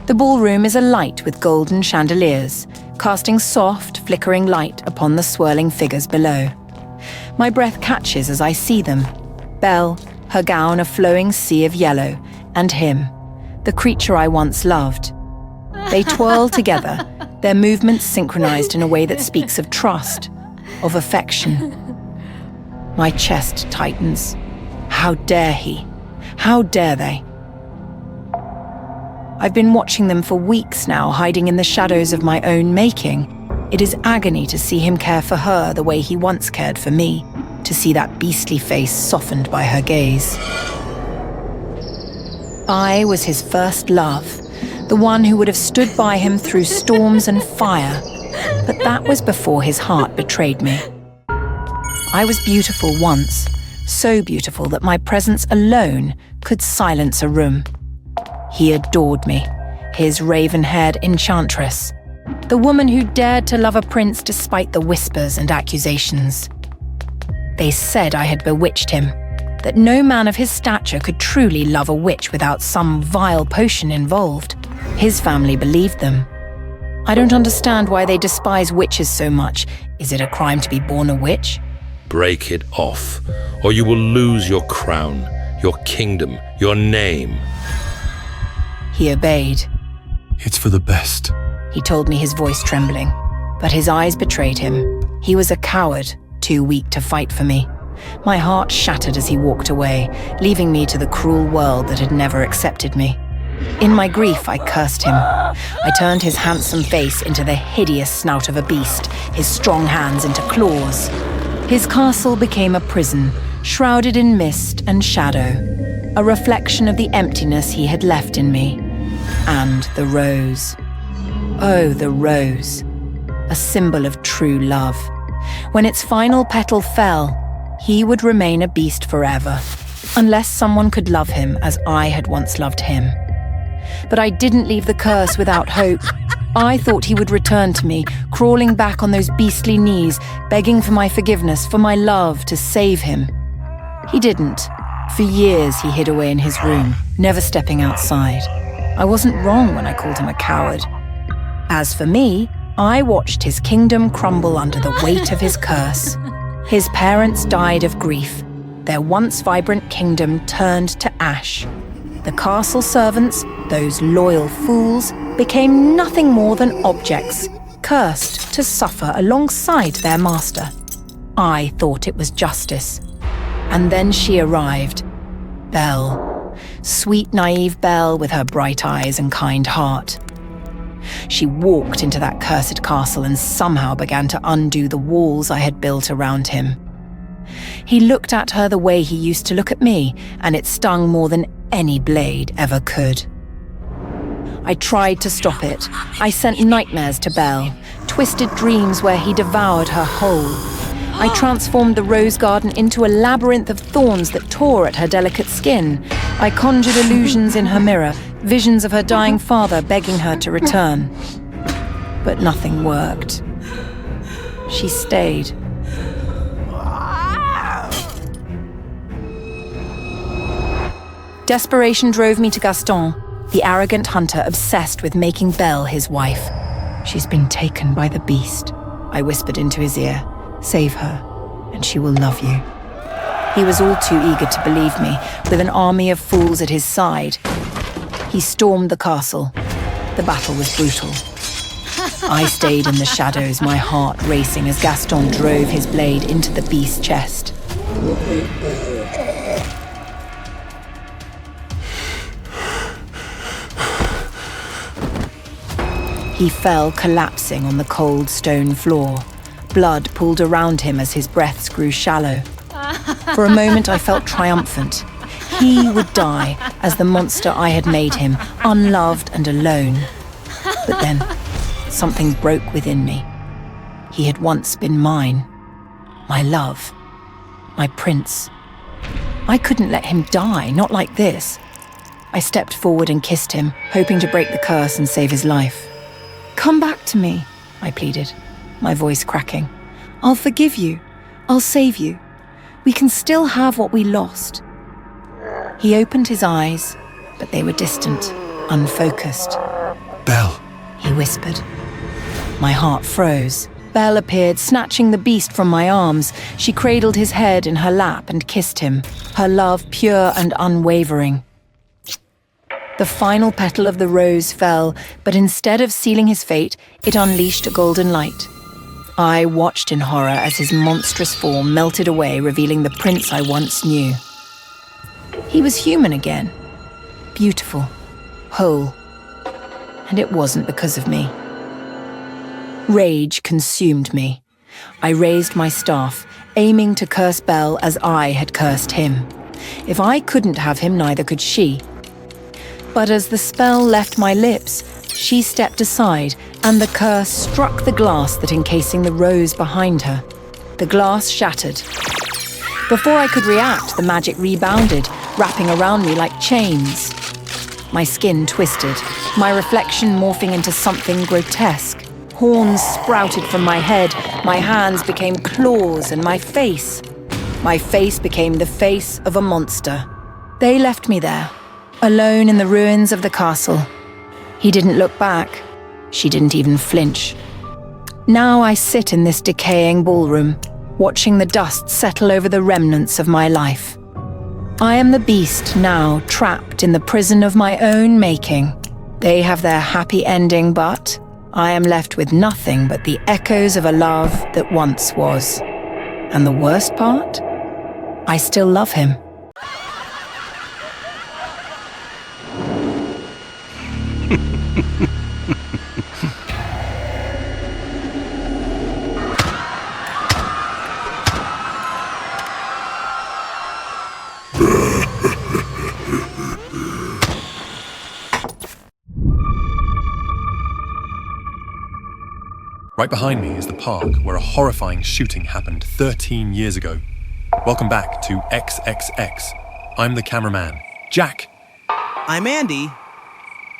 The ballroom is alight with golden chandeliers, casting soft, flickering light upon the swirling figures below. My breath catches as I see them. Belle, her gown a flowing sea of yellow, and him, the creature I once loved. They twirl together, their movements synchronized in a way that speaks of trust, of affection. My chest tightens. How dare he? How dare they? I've been watching them for weeks now, hiding in the shadows of my own making. It is agony to see him care for her the way he once cared for me, to see that beastly face softened by her gaze. I was his first love, the one who would have stood by him through storms and fire, but that was before his heart betrayed me. I was beautiful once, so beautiful that my presence alone could silence a room. He adored me, his raven-haired enchantress, the woman who dared to love a prince despite the whispers and accusations. They said I had bewitched him, that no man of his stature could truly love a witch without some vile potion involved. His family believed them. I don't understand why they despise witches so much. Is it a crime to be born a witch? Break it off, or you will lose your crown, your kingdom, your name. He obeyed. It's for the best. He told me, his voice trembling, but his eyes betrayed him. He was a coward, too weak to fight for me. My heart shattered as he walked away, leaving me to the cruel world that had never accepted me. In my grief, I cursed him. I turned his handsome face into the hideous snout of a beast, his strong hands into claws. His castle became a prison, shrouded in mist and shadow, a reflection of the emptiness he had left in me. And the rose. Oh, the rose. A symbol of true love. When its final petal fell, he would remain a beast forever, unless someone could love him as I had once loved him. But I didn't leave the curse without hope. I thought he would return to me, crawling back on those beastly knees, begging for my forgiveness, for my love, to save him. He didn't. For years he hid away in his room, never stepping outside. I wasn't wrong when I called him a coward. As for me, I watched his kingdom crumble under the weight of his curse. His parents died of grief. Their once vibrant kingdom turned to ash. The castle servants, those loyal fools, became nothing more than objects, cursed to suffer alongside their master. I thought it was justice. And then she arrived. Belle. Sweet, naive Belle with her bright eyes and kind heart. She walked into that cursed castle and somehow began to undo the walls I had built around him. He looked at her the way he used to look at me, and it stung more than any blade ever could. I tried to stop it. I sent nightmares to Belle, twisted dreams where he devoured her whole. I transformed the rose garden into a labyrinth of thorns that tore at her delicate skin. I conjured illusions in her mirror, visions of her dying father begging her to return. But nothing worked. She stayed. Desperation drove me to Gaston, the arrogant hunter obsessed with making Belle his wife. She's been taken by the beast, I whispered into his ear. Save her, and she will love you. He was all too eager to believe me, with an army of fools at his side. He stormed the castle. The battle was brutal. I stayed in the shadows, my heart racing as Gaston drove his blade into the beast's chest. He fell collapsing on the cold stone floor. Blood pooled around him as his breaths grew shallow. For a moment I felt triumphant. He would die as the monster I had made him, unloved and alone. But then, something broke within me. He had once been mine. My love. My prince. I couldn't let him die, not like this. I stepped forward and kissed him, hoping to break the curse and save his life. "Come back to me," I pleaded, my voice cracking. "I'll forgive you. I'll save you. We can still have what we lost." He opened his eyes, but they were distant, unfocused. Belle. he whispered. My heart froze. Belle appeared, snatching the beast from my arms. She cradled his head in her lap and kissed him, her love pure and unwavering. The final petal of the rose fell, but instead of sealing his fate, it unleashed a golden light. I watched in horror as his monstrous form melted away, revealing the prince I once knew. He was human again, beautiful, whole, and it wasn't because of me. Rage consumed me. I raised my staff, aiming to curse Belle as I had cursed him. If I couldn't have him, neither could she. But as the spell left my lips, she stepped aside, and the curse struck the glass that encasing the rose behind her. The glass shattered. Before I could react, the magic rebounded, wrapping around me like chains. My skin twisted, my reflection morphing into something grotesque. Horns sprouted from my head, my hands became claws, and my face became the face of a monster. They left me there, alone in the ruins of the castle. He didn't look back. She didn't even flinch. Now I sit in this decaying ballroom, watching the dust settle over the remnants of my life. I am the beast now, trapped in the prison of my own making. They have their happy ending, but I am left with nothing but the echoes of a love that once was. And the worst part? I still love him. Right behind me is the park where a horrifying shooting happened 13 years ago. Welcome back to XXX. I'm the cameraman, Jack. I'm Andy.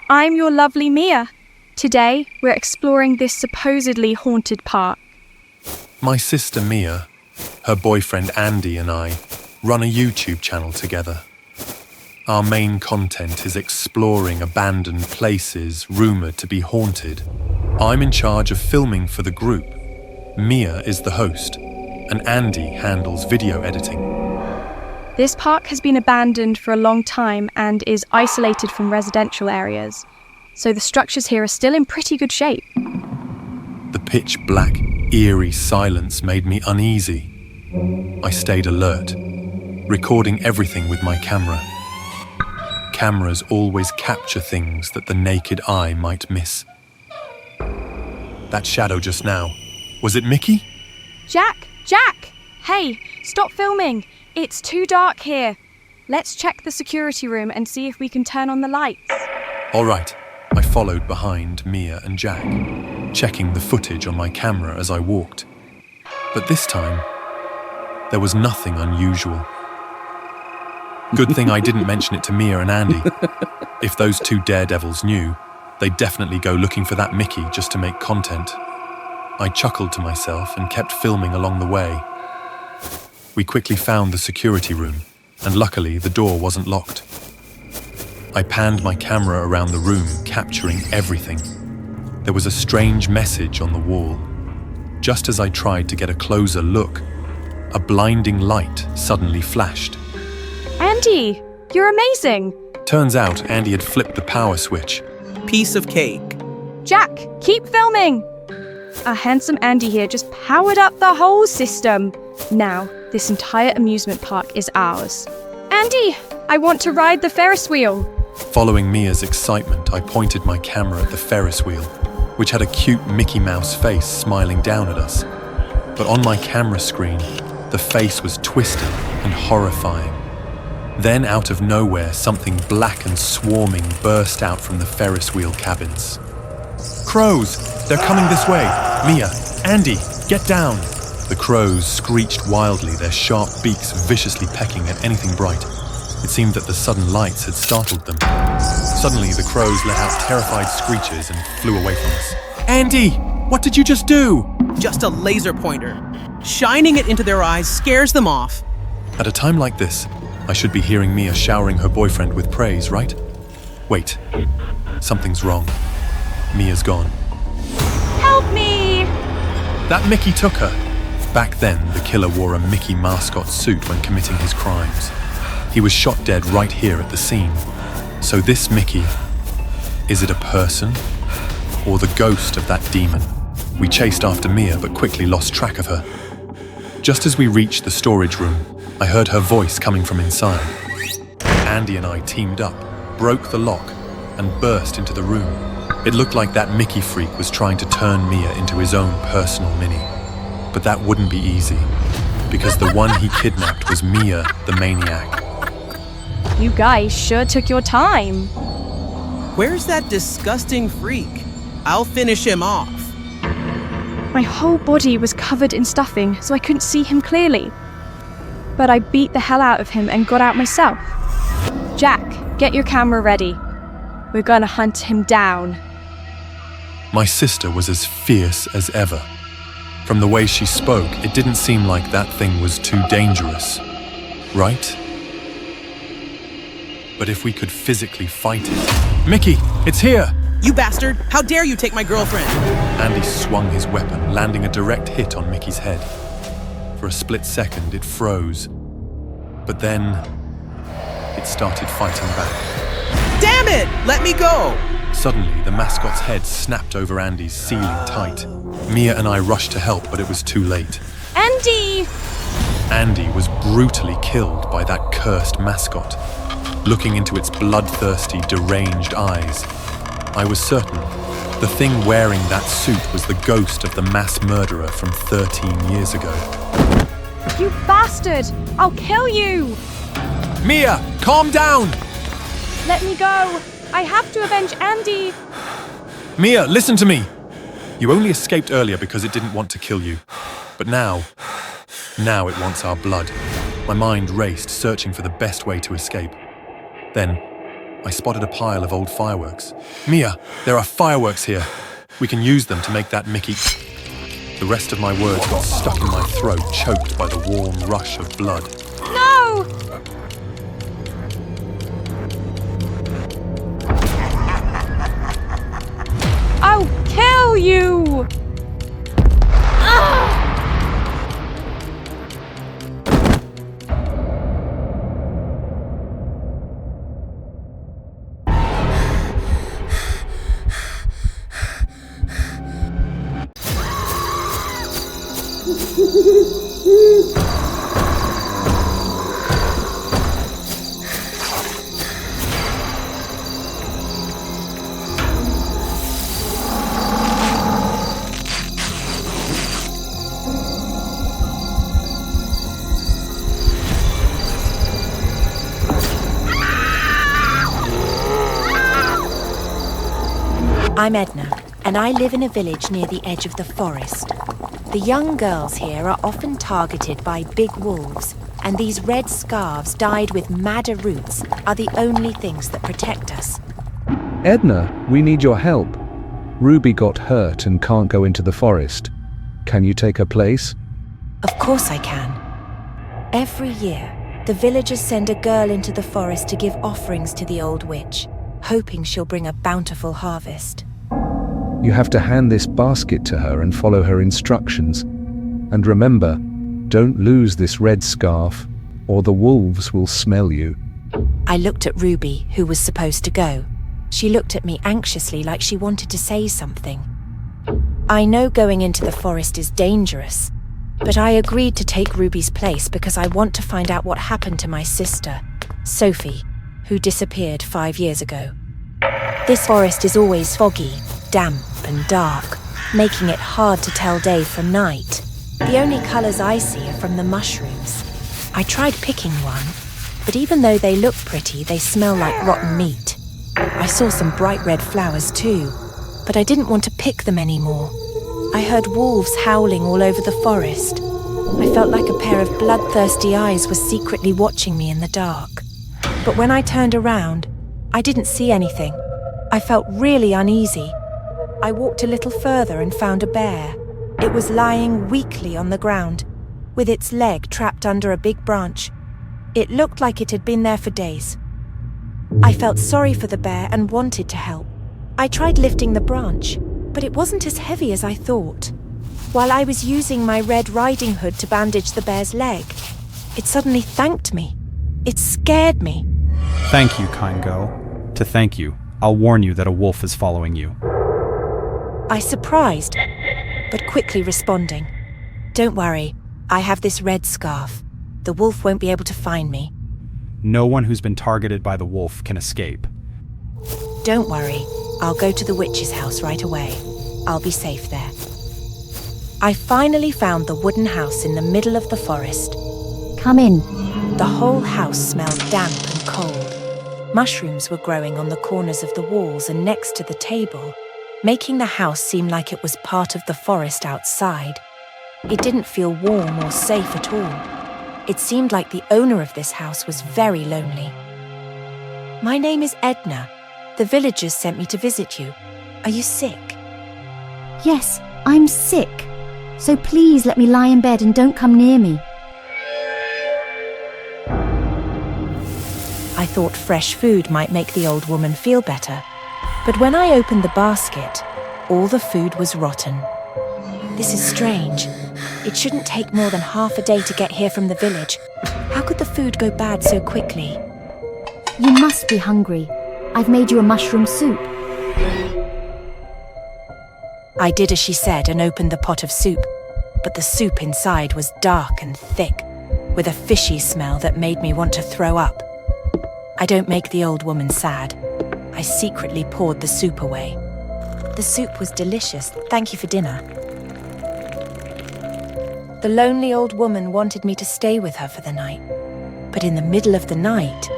I'm your lovely Mia. Today, we're exploring this supposedly haunted park. My sister Mia, her boyfriend Andy and I run a YouTube channel together. Our main content is exploring abandoned places rumoured to be haunted. I'm in charge of filming for the group. Mia is the host, and Andy handles video editing. This park has been abandoned for a long time and is isolated from residential areas, so the structures here are still in pretty good shape. The pitch-black, eerie silence made me uneasy. I stayed alert, recording everything with my camera. Cameras always capture things that the naked eye might miss. That shadow just now, was it Mickey? Jack! Hey, stop filming! It's too dark here. Let's check the security room and see if we can turn on the lights. All right, I followed behind Mia and Jack, checking the footage on my camera as I walked. But this time, there was nothing unusual. Good thing I didn't mention it to Mia and Andy. If those two daredevils knew, they'd definitely go looking for that Mickey just to make content. I chuckled to myself and kept filming along the way. We quickly found the security room, and luckily the door wasn't locked. I panned my camera around the room, capturing everything. There was a strange message on the wall. Just as I tried to get a closer look, a blinding light suddenly flashed. Andy, you're amazing! Turns out Andy had flipped the power switch. Piece of cake. Jack, keep filming! Our handsome Andy here just powered up the whole system. Now, this entire amusement park is ours. Andy, I want to ride the Ferris wheel. Following Mia's excitement, I pointed my camera at the Ferris wheel, which had a cute Mickey Mouse face smiling down at us. But on my camera screen, the face was twisted and horrifying. Then, out of nowhere, something black and swarming burst out from the Ferris wheel cabins. Crows! They're coming this way! Mia, Andy, get down! The crows screeched wildly, their sharp beaks viciously pecking at anything bright. It seemed that the sudden lights had startled them. Suddenly, the crows let out terrified screeches and flew away from us. Andy! What did you just do? Just a laser pointer. Shining it into their eyes scares them off. At a time like this, I should be hearing Mia showering her boyfriend with praise, right? Wait, something's wrong. Mia's gone. Help me! That Mickey took her. Back then, the killer wore a Mickey mascot suit when committing his crimes. He was shot dead right here at the scene. So this Mickey, is it a person or the ghost of that demon? We chased after Mia but quickly lost track of her. Just as we reached the storage room, I heard her voice coming from inside. Andy and I teamed up, broke the lock, and burst into the room. It looked like that Mickey freak was trying to turn Mia into his own personal Minnie. But that wouldn't be easy, because the one he kidnapped was Mia, the maniac. You guys sure took your time. Where's that disgusting freak? I'll finish him off. My whole body was covered in stuffing, so I couldn't see him clearly. But I beat the hell out of him and got out myself. Jack, get your camera ready. We're gonna hunt him down. My sister was as fierce as ever. From the way she spoke, it didn't seem like that thing was too dangerous, right? But if we could physically fight it... Mickey, it's here! You bastard! How dare you take my girlfriend? Andy swung his weapon, landing a direct hit on Mickey's head. For a split second, it froze. But then, it started fighting back. Damn it! Let me go! Suddenly, the mascot's head snapped over Andy's, sealing tight. Mia and I rushed to help, but it was too late. Andy! Andy was brutally killed by that cursed mascot. Looking into its bloodthirsty, deranged eyes, I was certain the thing wearing that suit was the ghost of the mass murderer from 13 years ago. You bastard! I'll kill you! Mia, calm down! Let me go! I have to avenge Andy! Mia, listen to me! You only escaped earlier because it didn't want to kill you. But now it wants our blood. My mind raced, searching for the best way to escape. Then, I spotted a pile of old fireworks. Mia, there are fireworks here. We can use them to make that Mickey... The rest of my words got stuck in my throat, choked by the warm rush of blood. No! I'll kill you! I'm Edna, and I live in a village near the edge of the forest. The young girls here are often targeted by big wolves, and these red scarves dyed with madder roots are the only things that protect us. Edna, we need your help. Ruby got hurt and can't go into the forest. Can you take her place? Of course I can. Every year, the villagers send a girl into the forest to give offerings to the old witch, hoping she'll bring a bountiful harvest. You have to hand this basket to her and follow her instructions. And remember, don't lose this red scarf, or the wolves will smell you. I looked at Ruby, who was supposed to go. She looked at me anxiously, like she wanted to say something. I know going into the forest is dangerous, but I agreed to take Ruby's place because I want to find out what happened to my sister, Sophie, who disappeared 5 years ago. This forest is always foggy, damp and dark, making it hard to tell day from night. The only colours I see are from the mushrooms. I tried picking one, but even though they look pretty, they smell like rotten meat. I saw some bright red flowers too, but I didn't want to pick them anymore. I heard wolves howling all over the forest. I felt like a pair of bloodthirsty eyes were secretly watching me in the dark. But when I turned around, I didn't see anything. I felt really uneasy. I walked a little further and found a bear. It was lying weakly on the ground, with its leg trapped under a big branch. It looked like it had been there for days. I felt sorry for the bear and wanted to help, I tried lifting the branch, but it wasn't as heavy as I thought. While I was using my red riding hood to bandage the bear's leg, it suddenly thanked me. It scared me. Thank you, kind girl. To thank you, I'll warn you that a wolf is following you. I surprised, but quickly responding. Don't worry, I have this red scarf. The wolf won't be able to find me. No one who's been targeted by the wolf can escape. Don't worry, I'll go to the witch's house right away. I'll be safe there. I finally found the wooden house in the middle of the forest. Come in. The whole house smelled damp and cold. Mushrooms were growing on the corners of the walls and next to the table, making the house seem like it was part of the forest outside. It didn't feel warm or safe at all. It seemed like the owner of this house was very lonely. My name is Edna. The villagers sent me to visit you. Are you sick? Yes, I'm sick. So please let me lie in bed and don't come near me. I thought fresh food might make the old woman feel better. But when I opened the basket, all the food was rotten. This is strange. It shouldn't take more than half a day to get here from the village. How could the food go bad so quickly? You must be hungry. I've made you a mushroom soup. I did as she said and opened the pot of soup, but the soup inside was dark and thick, with a fishy smell that made me want to throw up. I don't make the old woman sad. I secretly poured the soup away. The soup was delicious. Thank you for dinner. The lonely old woman wanted me to stay with her for the night, but in the middle of the night,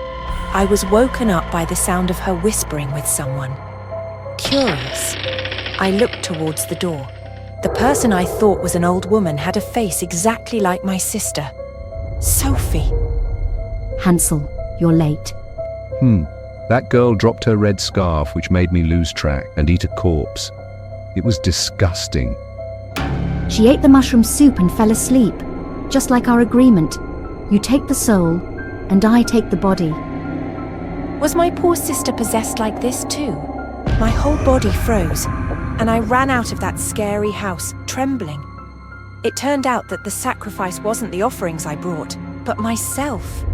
I was woken up by the sound of her whispering with someone. Curious, I looked towards the door. The person I thought was an old woman had a face exactly like my sister. Sophie. Hansel, you're late. That girl dropped her red scarf, which made me lose track and eat a corpse. It was disgusting. She ate the mushroom soup and fell asleep. Just like our agreement. You take the soul, and I take the body. Was my poor sister possessed like this too? My whole body froze, and I ran out of that scary house, trembling. It turned out that the sacrifice wasn't the offerings I brought, but myself.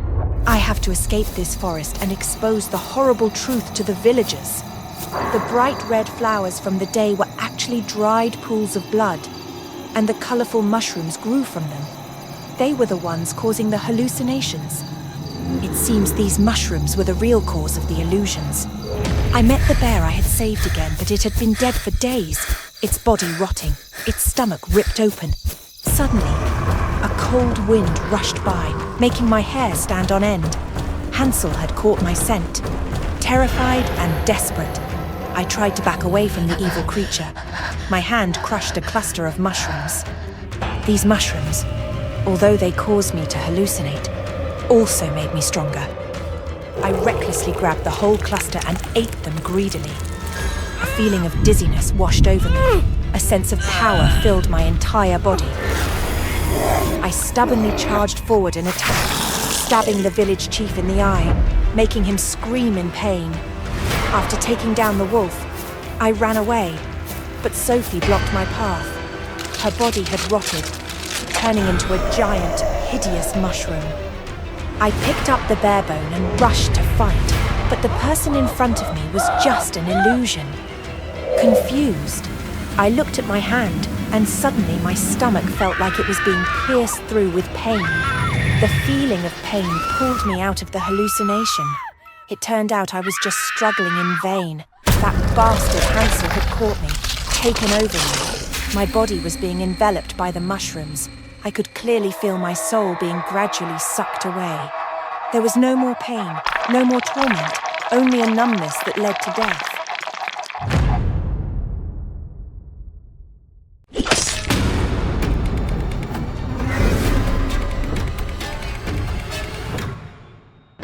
I have to escape this forest and expose the horrible truth to the villagers. The bright red flowers from the day were actually dried pools of blood, and the colourful mushrooms grew from them. They were the ones causing the hallucinations. It seems these mushrooms were the real cause of the illusions. I met the bear I had saved again, but it had been dead for days, its body rotting, its stomach ripped open. Suddenly, a cold wind rushed by, making my hair stand on end. Hansel had caught my scent. Terrified and desperate, I tried to back away from the evil creature. My hand crushed a cluster of mushrooms. These mushrooms, although they caused me to hallucinate, also made me stronger. I recklessly grabbed the whole cluster and ate them greedily. A feeling of dizziness washed over me. A sense of power filled my entire body. I stubbornly charged forward and attacked, stabbing the village chief in the eye, making him scream in pain. After taking down the wolf, I ran away, but Sophie blocked my path. Her body had rotted, turning into a giant, hideous mushroom. I picked up the bear bone and rushed to fight, but the person in front of me was just an illusion. Confused, I looked at my hand, and suddenly my stomach felt like it was being pierced through with pain. The feeling of pain pulled me out of the hallucination. It turned out I was just struggling in vain. That bastard Hansel had caught me, taken over me. My body was being enveloped by the mushrooms. I could clearly feel my soul being gradually sucked away. There was no more pain, no more torment, only a numbness that led to death.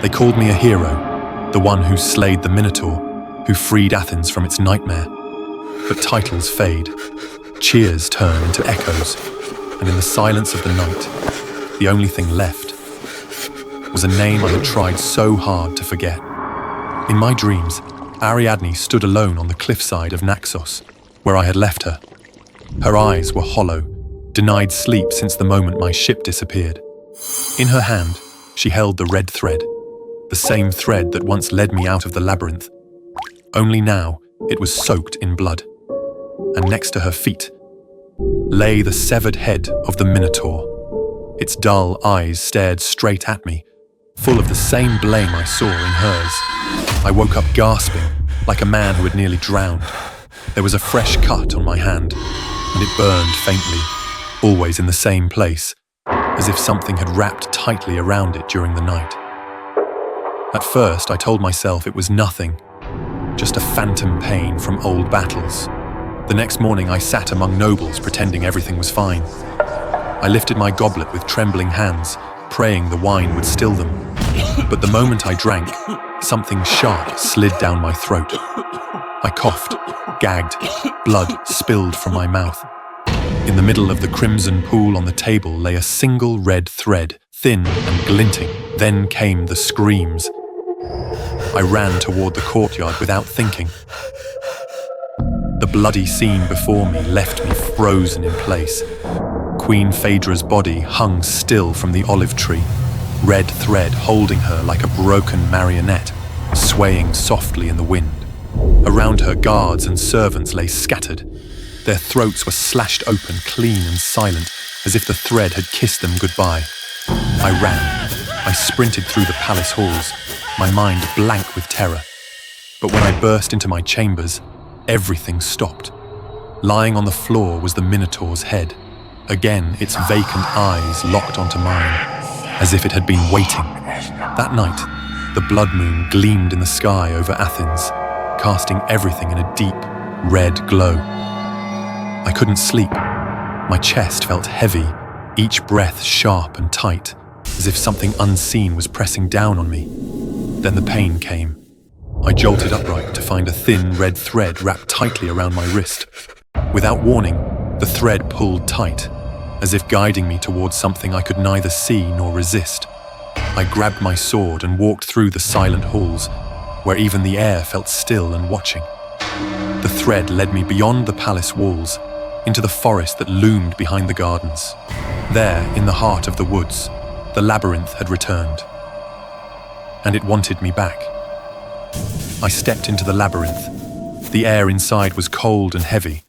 They called me a hero, the one who slayed the Minotaur, who freed Athens from its nightmare. But titles fade, cheers turn into echoes, and in the silence of the night, the only thing left was a name I had tried so hard to forget. In my dreams, Ariadne stood alone on the cliffside of Naxos, where I had left her. Her eyes were hollow, denied sleep since the moment my ship disappeared. In her hand, she held the red thread, the same thread that once led me out of the labyrinth. Only now, it was soaked in blood. And next to her feet lay the severed head of the Minotaur. Its dull eyes stared straight at me, full of the same blame I saw in hers. I woke up gasping, like a man who had nearly drowned. There was a fresh cut on my hand, and it burned faintly, always in the same place, as if something had wrapped tightly around it during the night. At first, I told myself it was nothing, just a phantom pain from old battles. The next morning, I sat among nobles pretending everything was fine. I lifted my goblet with trembling hands, praying the wine would still them. But the moment I drank, something sharp slid down my throat. I coughed, gagged, blood spilled from my mouth. In the middle of the crimson pool on the table lay a single red thread, thin and glinting. Then came the screams. I ran toward the courtyard without thinking. The bloody scene before me left me frozen in place. Queen Phaedra's body hung still from the olive tree, red thread holding her like a broken marionette, swaying softly in the wind. Around her, guards and servants lay scattered. Their throats were slashed open, clean and silent, as if the thread had kissed them goodbye. I ran. I sprinted through the palace halls, my mind blank with terror. But when I burst into my chambers, everything stopped. Lying on the floor was the Minotaur's head. Again, its vacant eyes locked onto mine, as if it had been waiting. That night, the blood moon gleamed in the sky over Athens, casting everything in a deep, red glow. I couldn't sleep. My chest felt heavy, each breath sharp and tight, as if something unseen was pressing down on me. Then the pain came. I jolted upright to find a thin red thread wrapped tightly around my wrist. Without warning, the thread pulled tight, as if guiding me towards something I could neither see nor resist. I grabbed my sword and walked through the silent halls, where even the air felt still and watching. The thread led me beyond the palace walls, into the forest that loomed behind the gardens. There, in the heart of the woods, the labyrinth had returned. And it wanted me back. I stepped into the labyrinth. The air inside was cold and heavy.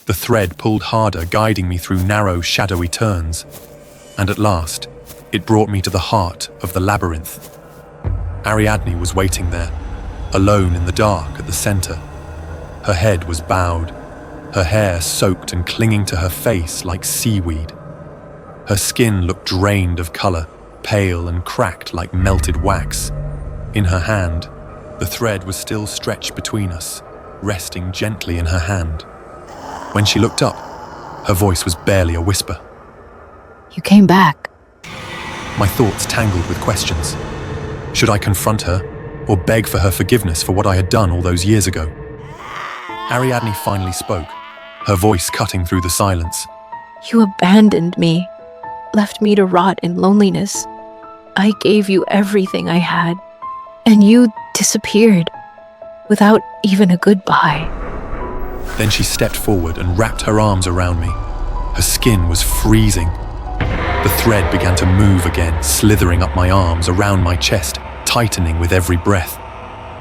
The thread pulled harder, guiding me through narrow, shadowy turns. And at last, it brought me to the heart of the labyrinth. Ariadne was waiting there, alone in the dark at the center. Her head was bowed, her hair soaked and clinging to her face like seaweed. Her skin looked drained of color, pale and cracked like melted wax. In her hand, the thread was still stretched between us, resting gently in her hand. When she looked up, her voice was barely a whisper. You came back. My thoughts tangled with questions. Should I confront her, or beg for her forgiveness for what I had done all those years ago? Ariadne finally spoke, her voice cutting through the silence. You abandoned me, left me to rot in loneliness. I gave you everything I had, and you disappeared without even a goodbye. Then she stepped forward and wrapped her arms around me. Her skin was freezing. The thread began to move again, slithering up my arms, around my chest, tightening with every breath.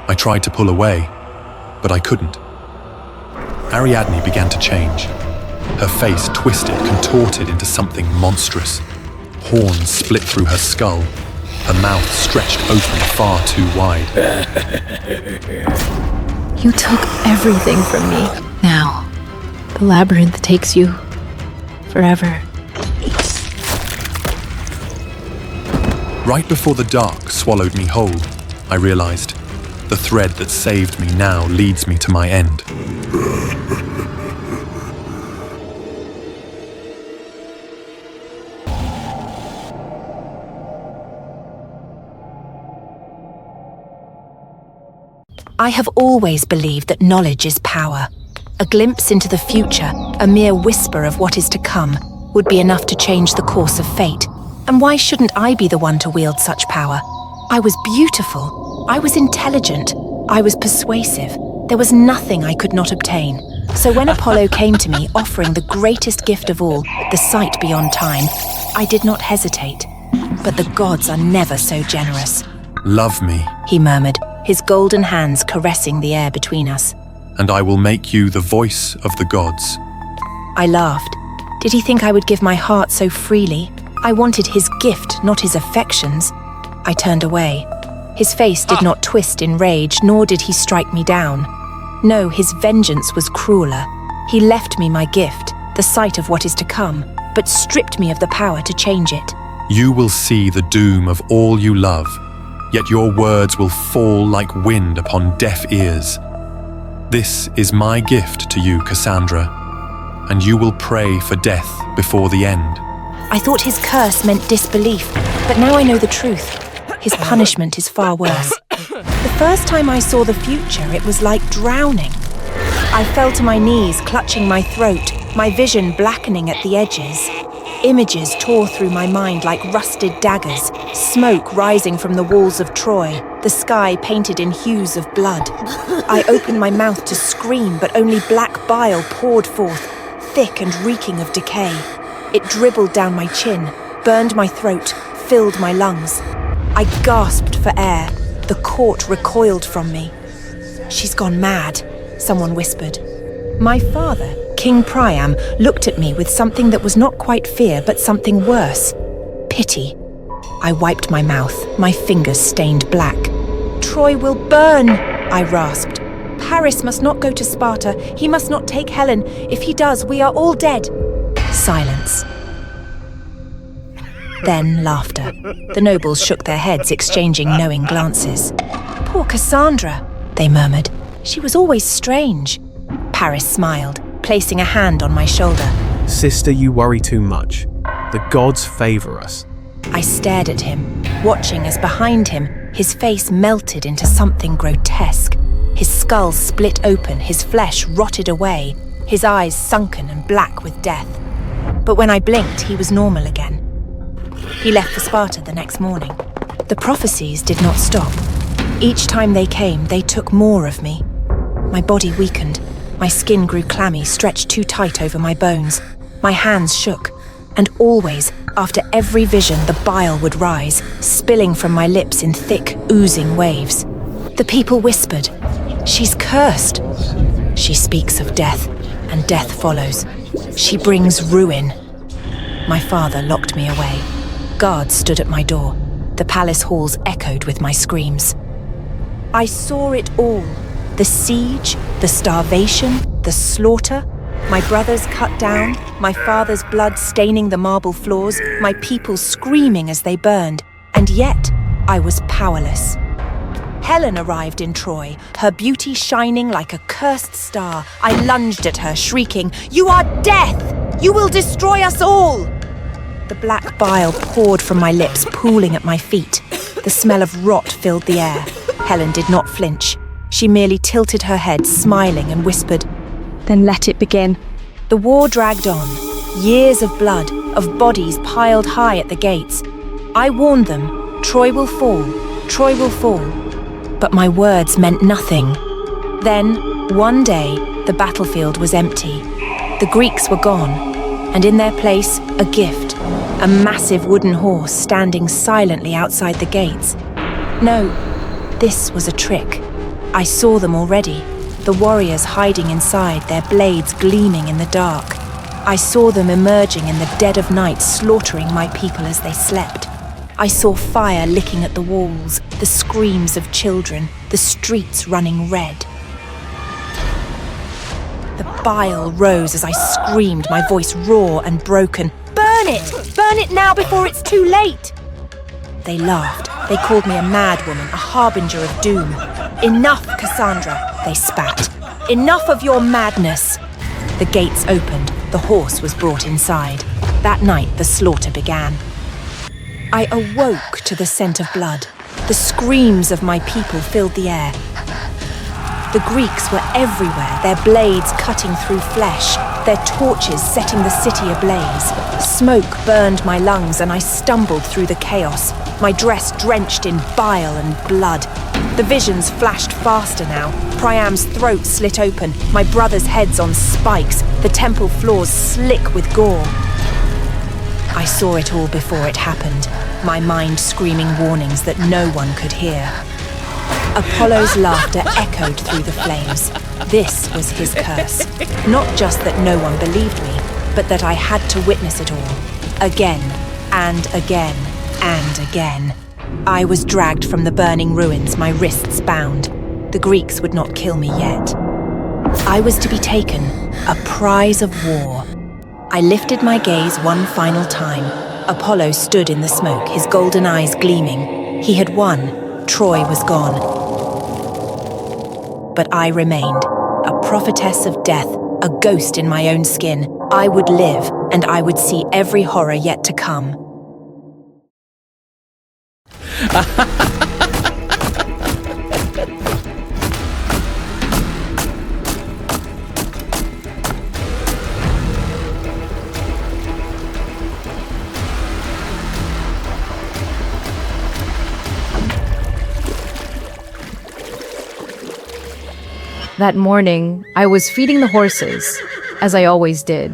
I tried to pull away, but I couldn't. Ariadne began to change. Her face twisted, contorted into something monstrous. Horns split through her skull. Her mouth stretched open far too wide. You took everything from me. Now, the labyrinth takes you forever. Right before the dark swallowed me whole, I realized the thread that saved me now leads me to my end. I have always believed that knowledge is power. A glimpse into the future, a mere whisper of what is to come, would be enough to change the course of fate. And why shouldn't I be the one to wield such power? I was beautiful. I was intelligent. I was persuasive. There was nothing I could not obtain. So when Apollo came to me offering the greatest gift of all, the sight beyond time, I did not hesitate. But the gods are never so generous. Love me, He murmured, his golden hands caressing the air between us. and I will make you the voice of the gods. I laughed. Did he think I would give my heart so freely? I wanted his gift, not his affections. I turned away. His face did not twist in rage, nor did he strike me down. No, his vengeance was crueler. He left me my gift, the sight of what is to come, but stripped me of the power to change it. You will see the doom of all you love, yet your words will fall like wind upon deaf ears. This is my gift to you, Cassandra, and you will pray for death before the end. I thought his curse meant disbelief, but now I know the truth. His punishment is far worse. The first time I saw the future, it was like drowning. I fell to my knees, clutching my throat, my vision blackening at the edges. Images tore through my mind like rusted daggers, smoke rising from the walls of Troy, the sky painted in hues of blood. I opened my mouth to scream, but only black bile poured forth, thick and reeking of decay. It dribbled down my chin, burned my throat, filled my lungs. I gasped for air. The court recoiled from me. She's gone mad, someone whispered. My father, King Priam, looked at me with something that was not quite fear, but something worse. Pity. I wiped my mouth, my fingers stained black. Troy will burn, I rasped. Paris must not go to Sparta. He must not take Helen. If he does, we are all dead. Silence. Then laughter. The nobles shook their heads, exchanging knowing glances. Poor Cassandra, they murmured. She was always strange. Paris smiled, placing a hand on my shoulder. Sister, you worry too much. The gods favor us. I stared at him, watching as behind him, his face melted into something grotesque. His skull split open, his flesh rotted away, his eyes sunken and black with death. But when I blinked, he was normal again. He left for Sparta the next morning. The prophecies did not stop. Each time they came, they took more of me. My body weakened. My skin grew clammy, stretched too tight over my bones. My hands shook. And always, after every vision, the bile would rise, spilling from my lips in thick, oozing waves. The people whispered, "She's cursed." She speaks of death, and death follows. She brings ruin. My father locked me away. Guards stood at my door. The palace halls echoed with my screams. I saw it all. The siege, the starvation, the slaughter, my brothers cut down, my father's blood staining the marble floors, my people screaming as they burned, and yet I was powerless. Helen arrived in Troy, her beauty shining like a cursed star. I lunged at her, shrieking, "You are death! You will destroy us all!" The black bile poured from my lips, pooling at my feet. The smell of rot filled the air. Helen did not flinch. She merely tilted her head, smiling, and whispered, Then let it begin. The war dragged on. Years of blood, of bodies piled high at the gates. I warned them, Troy will fall, Troy will fall. But my words meant nothing. Then, one day, the battlefield was empty. The Greeks were gone, and in their place, a gift, a massive wooden horse standing silently outside the gates. No, this was a trick. I saw them already, the warriors hiding inside, their blades gleaming in the dark. I saw them emerging in the dead of night, slaughtering my people as they slept. I saw fire licking at the walls, the screams of children, the streets running red. The bile rose as I screamed, my voice raw and broken. Burn it! Burn it now before it's too late! They laughed. They called me a madwoman, a harbinger of doom. Enough, Cassandra, they spat. Enough of your madness. The gates opened. The horse was brought inside. That night, the slaughter began. I awoke to the scent of blood. The screams of my people filled the air. The Greeks were everywhere, their blades cutting through flesh, their torches setting the city ablaze. Smoke burned my lungs and I stumbled through the chaos, my dress drenched in bile and blood. The visions flashed faster now. Priam's throat slit open, my brother's heads on spikes, the temple floors slick with gore. I saw it all before it happened, my mind screaming warnings that no one could hear. Apollo's laughter echoed through the flames. This was his curse. Not just that no one believed me, but that I had to witness it all. Again, and again, and again. I was dragged from the burning ruins, my wrists bound. The Greeks would not kill me yet. I was to be taken, a prize of war. I lifted my gaze one final time. Apollo stood in the smoke, his golden eyes gleaming. He had won. Troy was gone. But I remained, a prophetess of death, a ghost in my own skin. I would live, and I would see every horror yet to come. That morning, I was feeding the horses, as I always did.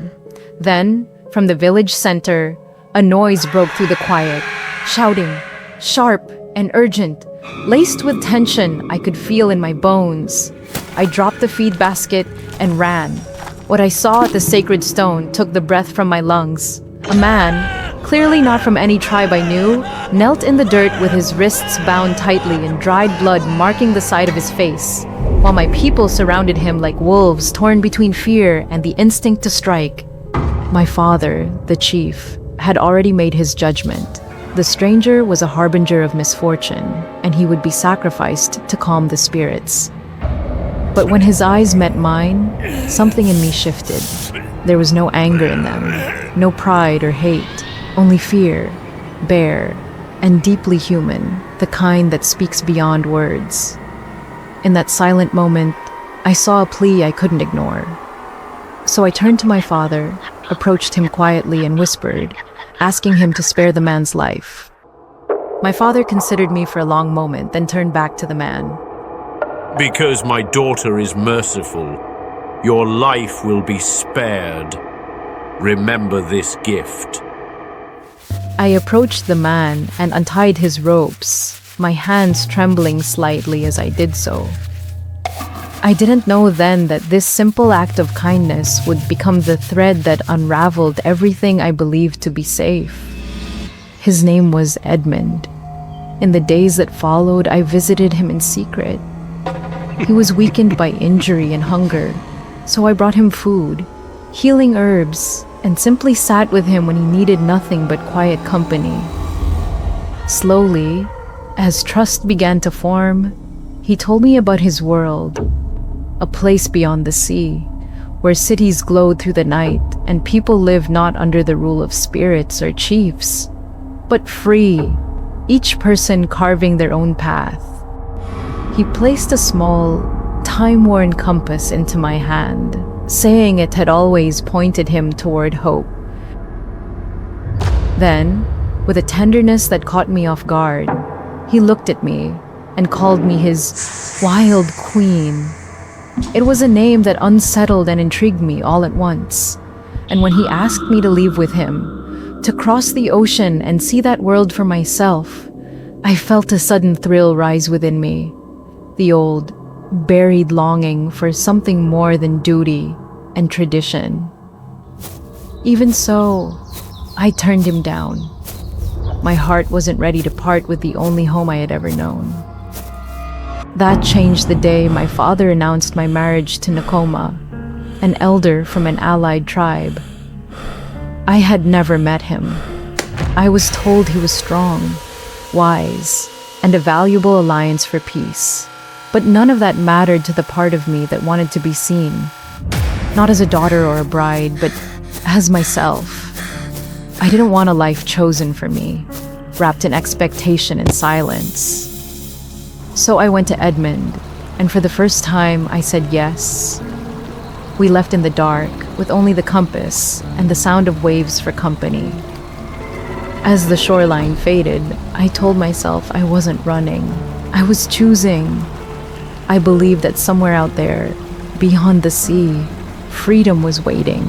Then, from the village center, a noise broke through the quiet, shouting, sharp and urgent, laced with tension I could feel in my bones. I dropped the feed basket and ran. What I saw at the sacred stone took the breath from my lungs. A man, clearly not from any tribe I knew, knelt in the dirt with his wrists bound tightly and dried blood marking the side of his face, while my people surrounded him like wolves torn between fear and the instinct to strike. My father, the chief, had already made his judgment. The stranger was a harbinger of misfortune, and he would be sacrificed to calm the spirits. But when his eyes met mine, something in me shifted. There was no anger in them, no pride or hate, only fear, bare, and deeply human, the kind that speaks beyond words. In that silent moment, I saw a plea I couldn't ignore. So I turned to my father, approached him quietly and whispered, asking him to spare the man's life. My father considered me for a long moment, then turned back to the man. Because my daughter is merciful, your life will be spared. Remember this gift. I approached the man and untied his ropes, my hands trembling slightly as I did so. I didn't know then that this simple act of kindness would become the thread that unraveled everything I believed to be safe. His name was Edmund. In the days that followed, I visited him in secret. He was weakened by injury and hunger, so I brought him food, healing herbs, and simply sat with him when he needed nothing but quiet company. Slowly, as trust began to form, he told me about his world, a place beyond the sea, where cities glowed through the night and people lived not under the rule of spirits or chiefs, but free, each person carving their own path. He placed a small, time-worn compass into my hand, saying it had always pointed him toward hope. Then, with a tenderness that caught me off guard, he looked at me and called me his wild queen. It was a name that unsettled and intrigued me all at once. And when he asked me to leave with him, to cross the ocean and see that world for myself, I felt a sudden thrill rise within me. The old, buried longing for something more than duty and tradition. Even so, I turned him down. My heart wasn't ready to part with the only home I had ever known. That changed the day my father announced my marriage to Nakoma, an elder from an allied tribe. I had never met him. I was told he was strong, wise, and a valuable alliance for peace. But none of that mattered to the part of me that wanted to be seen. Not as a daughter or a bride, but as myself. I didn't want a life chosen for me, wrapped in expectation and silence. So I went to Edmund and for the first time I said yes. We left in the dark, with only the compass and the sound of waves for company. As the shoreline faded, I told myself I wasn't running. I was choosing. I believed that somewhere out there, beyond the sea, freedom was waiting.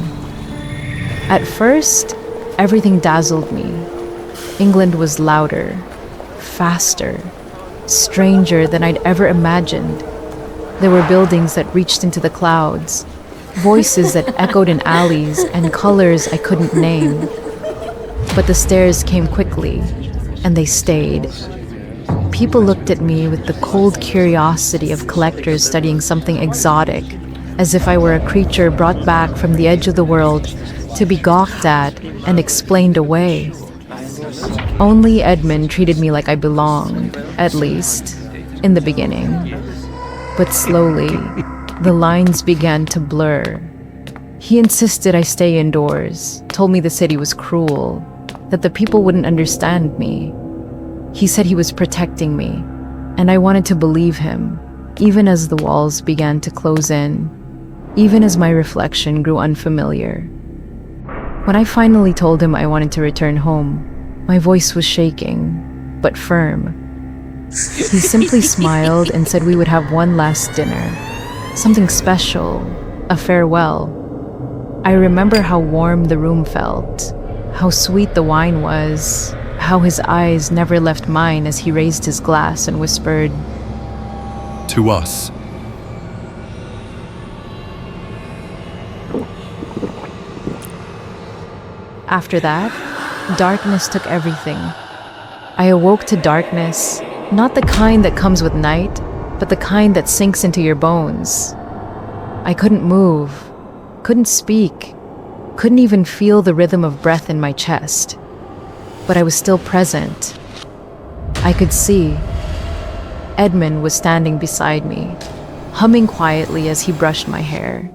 At first, everything dazzled me. England was louder, faster, stranger than I'd ever imagined. There were buildings that reached into the clouds, voices that echoed in alleys, and colors I couldn't name. But the stares came quickly, and they stayed. People looked at me with the cold curiosity of collectors studying something exotic, as if I were a creature brought back from the edge of the world to be gawked at and explained away. Only Edmund treated me like I belonged, at least, in the beginning. But slowly, the lines began to blur. He insisted I stay indoors, told me the city was cruel, that the people wouldn't understand me. He said he was protecting me, and I wanted to believe him, even as the walls began to close in, even as my reflection grew unfamiliar. When I finally told him I wanted to return home, my voice was shaking, but firm. He simply smiled and said we would have one last dinner, something special, a farewell. I remember how warm the room felt, how sweet the wine was, how his eyes never left mine as he raised his glass and whispered, To us. After that, darkness took everything. I awoke to darkness, not the kind that comes with night, but the kind that sinks into your bones. I couldn't move, couldn't speak, couldn't even feel the rhythm of breath in my chest. But I was still present. I could see. Edmund was standing beside me, humming quietly as he brushed my hair,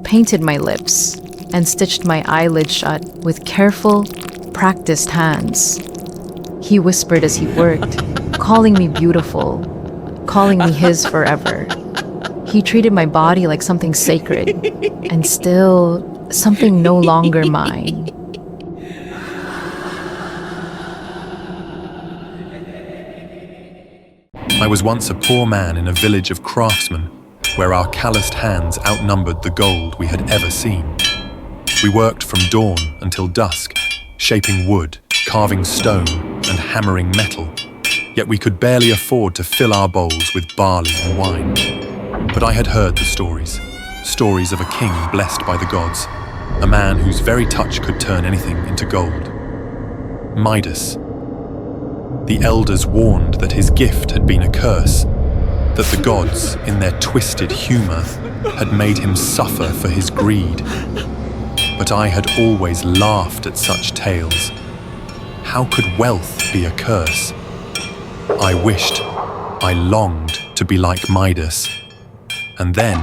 painted my lips, and stitched my eyelids shut with careful, practiced hands. He whispered as he worked, calling me beautiful, calling me his forever. He treated my body like something sacred, and still something no longer mine. I was once a poor man in a village of craftsmen, where our calloused hands outnumbered the gold we had ever seen. We worked from dawn until dusk, shaping wood, carving stone, and hammering metal, yet we could barely afford to fill our bowls with barley and wine. But I had heard the stories of a king blessed by the gods, a man whose very touch could turn anything into gold. Midas. The elders warned that his gift had been a curse, that the gods, in their twisted humor, had made him suffer for his greed. But I had always laughed at such tales. How could wealth be a curse? I wished, I longed to be like Midas. And then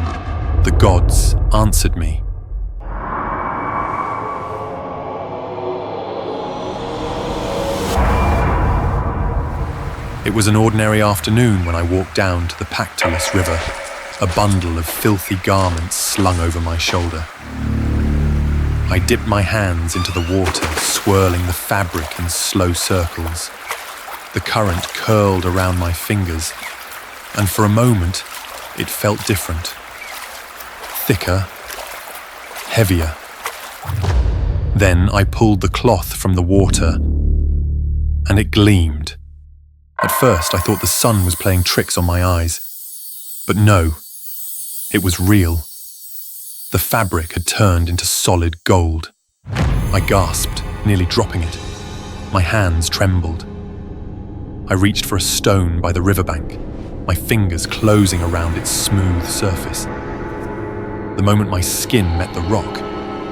the gods answered me. It was an ordinary afternoon when I walked down to the Pactolus River, a bundle of filthy garments slung over my shoulder. I dipped my hands into the water, swirling the fabric in slow circles. The current curled around my fingers, and for a moment, it felt different. Thicker, heavier. Then I pulled the cloth from the water, and it gleamed. At first, I thought the sun was playing tricks on my eyes. But no, it was real. The fabric had turned into solid gold. I gasped, nearly dropping it. My hands trembled. I reached for a stone by the riverbank, my fingers closing around its smooth surface. The moment my skin met the rock,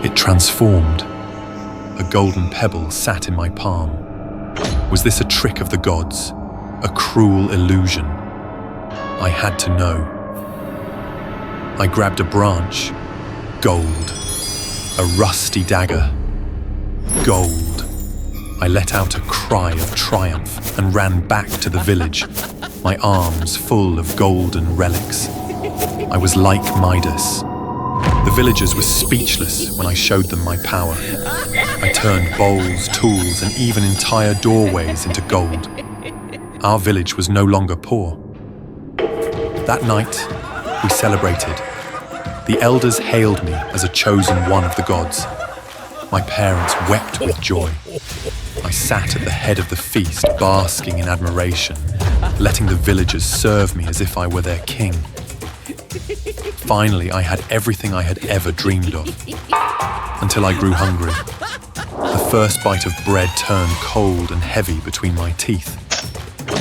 it transformed. A golden pebble sat in my palm. Was this a trick of the gods? A cruel illusion? I had to know. I grabbed a branch. Gold. A rusty dagger. Gold. I let out a cry of triumph and ran back to the village. my arms full of golden relics. I was like Midas. The villagers were speechless when I showed them my power. I turned bowls, tools, and even entire doorways into gold. Our village was no longer poor. That night, we celebrated. The elders hailed me as a chosen one of the gods. My parents wept with joy. I sat at the head of the feast, basking in admiration, letting the villagers serve me as if I were their king. Finally, I had everything I had ever dreamed of, until I grew hungry. The first bite of bread turned cold and heavy between my teeth.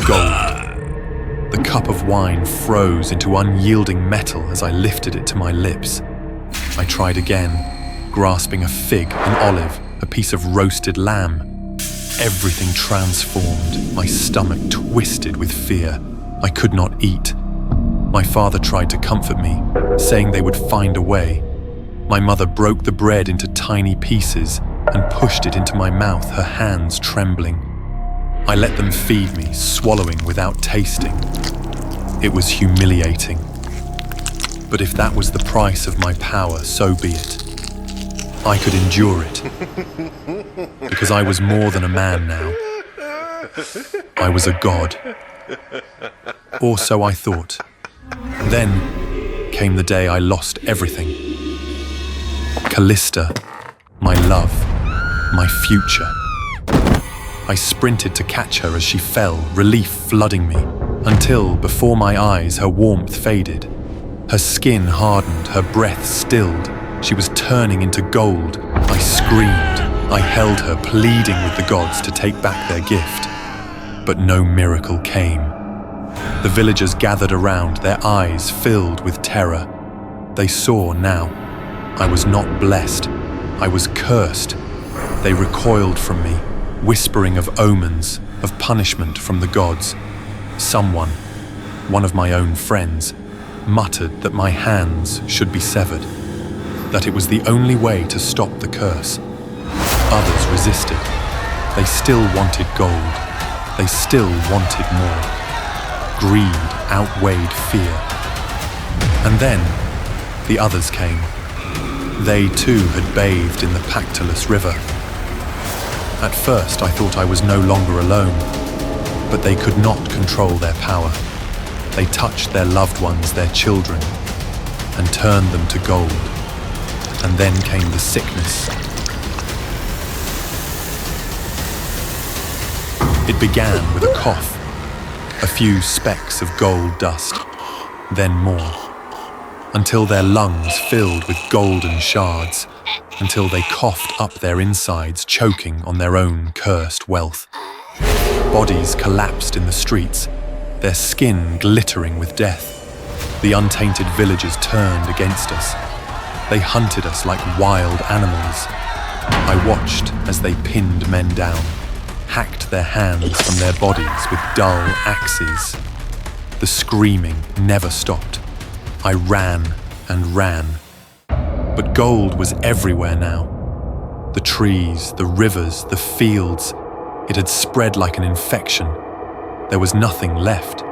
Gold. The cup of wine froze into unyielding metal as I lifted it to my lips. I tried again, grasping a fig, an olive, a piece of roasted lamb. Everything transformed, my stomach twisted with fear. I could not eat. My father tried to comfort me, saying they would find a way. My mother broke the bread into tiny pieces and pushed it into my mouth, her hands trembling. I let them feed me, swallowing without tasting. It was humiliating. But if that was the price of my power, so be it. I could endure it, because I was more than a man now. I was a god. Or so I thought. Then came the day I lost everything. Callista, my love, my future. I sprinted to catch her as she fell, relief flooding me, until, before my eyes, her warmth faded. Her skin hardened, her breath stilled. She was turning into gold. I screamed. I held her, pleading with the gods to take back their gift. But no miracle came. The villagers gathered around, their eyes filled with terror. They saw now. I was not blessed. I was cursed. They recoiled from me, whispering of omens, of punishment from the gods. Someone, one of my own friends, muttered that my hands should be severed, that it was the only way to stop the curse. Others resisted. They still wanted gold. They still wanted more. Greed outweighed fear. And then, the others came. They too had bathed in the Pactolus River. At first I thought I was no longer alone, but they could not control their power. They touched their loved ones, their children, and turned them to gold. And then came the sickness. It began with a cough, a few specks of gold dust, then more, until their lungs filled with golden shards, until they coughed up their insides, choking on their own cursed wealth. Bodies collapsed in the streets, their skin glittering with death. The untainted villagers turned against us. They hunted us like wild animals. I watched as they pinned men down, hacked their hands from their bodies with dull axes. The screaming never stopped. I ran and ran. But gold was everywhere now. The trees, the rivers, the fields. It had spread like an infection. There was nothing left.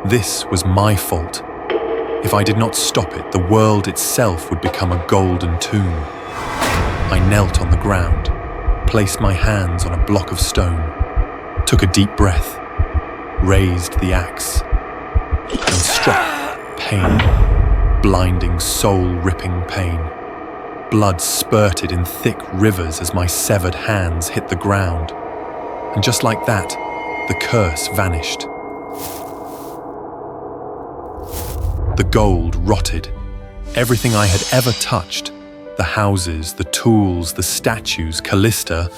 This was my fault. If I did not stop it, the world itself would become a golden tomb. I knelt on the ground, placed my hands on a block of stone, took a deep breath, raised the axe, and struck. Pain, blinding, soul-ripping pain. Blood spurted in thick rivers as my severed hands hit the ground. And just like that, the curse vanished. The gold rotted. Everything I had ever touched, the houses, the tools, the statues, Callista,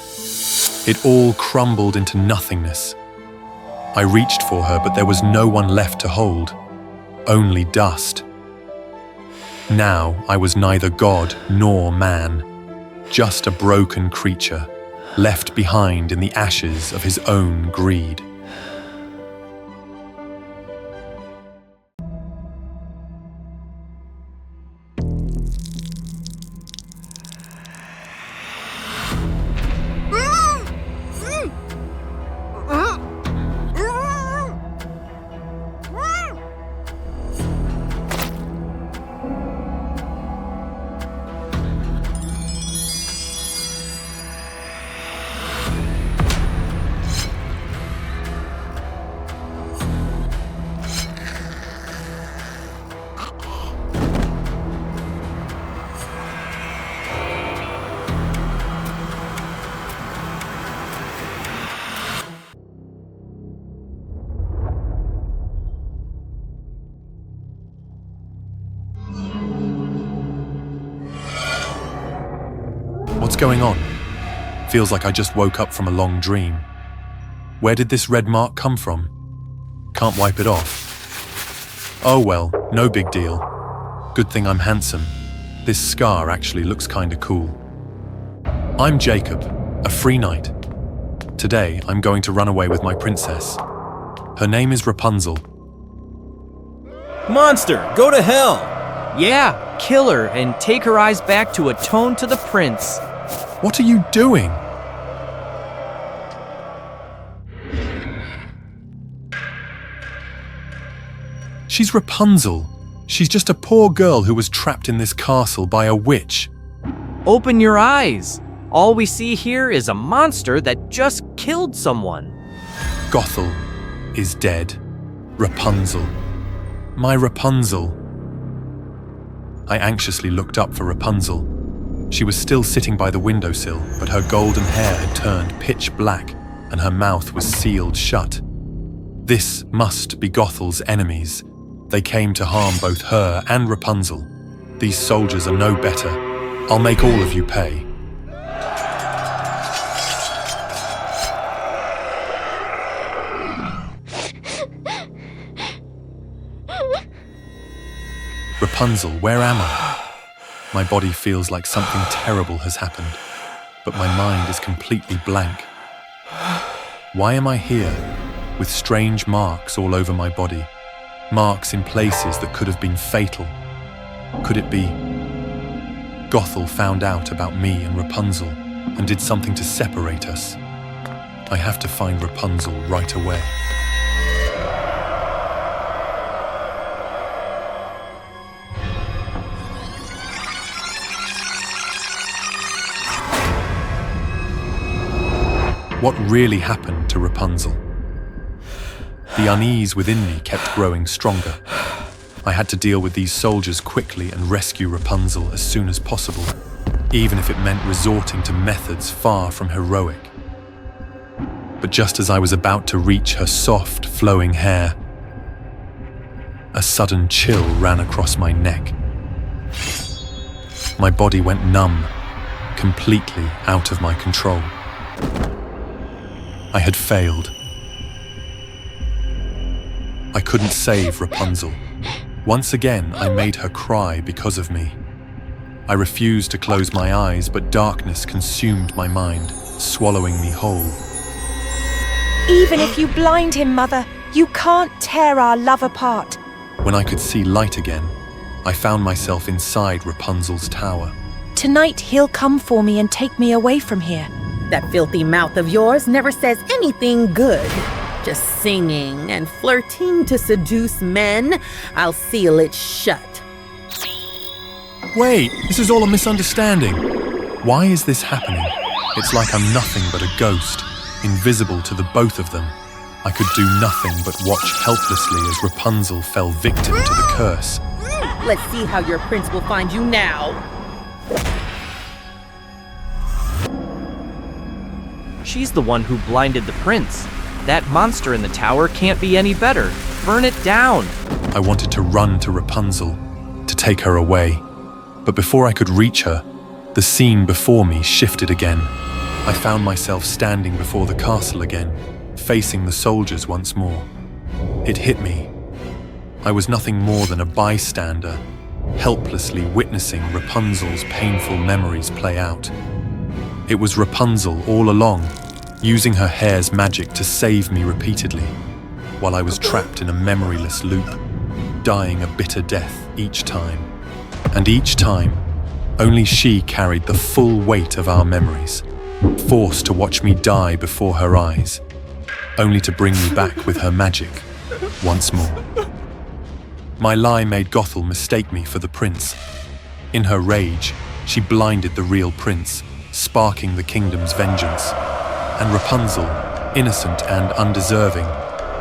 it all crumbled into nothingness. I reached for her, but there was no one left to hold, only dust. Now I was neither god nor man, just a broken creature, left behind in the ashes of his own greed. What's going on? Feels like I just woke up from a long dream. Where did this red mark come from? Can't wipe it off. Oh well, no big deal. Good thing I'm handsome. This scar actually looks kinda cool. I'm Jacob, a free knight. Today, I'm going to run away with my princess. Her name is Rapunzel. Monster, go to hell! Yeah, kill her and take her eyes back to atone to the prince. What are you doing? She's Rapunzel. She's just a poor girl who was trapped in this castle by a witch. Open your eyes. All we see here is a monster that just killed someone. Gothel is dead. Rapunzel. My Rapunzel. I anxiously looked up for Rapunzel. She was still sitting by the windowsill, but her golden hair had turned pitch black and her mouth was sealed shut. This must be Gothel's enemies. They came to harm both her and Rapunzel. These soldiers are no better. I'll make all of you pay. Rapunzel, where am I? My body feels like something terrible has happened, but my mind is completely blank. Why am I here, with strange marks all over my body? Marks in places that could have been fatal. Could it be Gothel found out about me and Rapunzel and did something to separate us? I have to find Rapunzel right away. What really happened to Rapunzel? The unease within me kept growing stronger. I had to deal with these soldiers quickly and rescue Rapunzel as soon as possible, even if it meant resorting to methods far from heroic. But just as I was about to reach her soft, flowing hair, a sudden chill ran across my neck. My body went numb, completely out of my control. I had failed. I couldn't save Rapunzel. Once again, I made her cry because of me. I refused to close my eyes, but darkness consumed my mind, swallowing me whole. Even if you blind him, Mother, you can't tear our love apart. When I could see light again, I found myself inside Rapunzel's tower. Tonight he'll come for me and take me away from here. That filthy mouth of yours never says anything good. Just singing and flirting to seduce men. I'll seal it shut. Wait, this is all a misunderstanding. Why is this happening? It's like I'm nothing but a ghost, invisible to the both of them. I could do nothing but watch helplessly as Rapunzel fell victim to the curse. Let's see how your prince will find you now. She's the one who blinded the prince. That monster in the tower can't be any better. Burn it down. I wanted to run to Rapunzel, to take her away. But before I could reach her, the scene before me shifted again. I found myself standing before the castle again, facing the soldiers once more. It hit me. I was nothing more than a bystander, helplessly witnessing Rapunzel's painful memories play out. It was Rapunzel all along, using her hair's magic to save me repeatedly, while I was trapped in a memoryless loop, dying a bitter death each time. And each time, only she carried the full weight of our memories, forced to watch me die before her eyes, only to bring me back with her magic once more. My lie made Gothel mistake me for the prince. In her rage, she blinded the real prince, sparking the kingdom's vengeance. And Rapunzel, innocent and undeserving,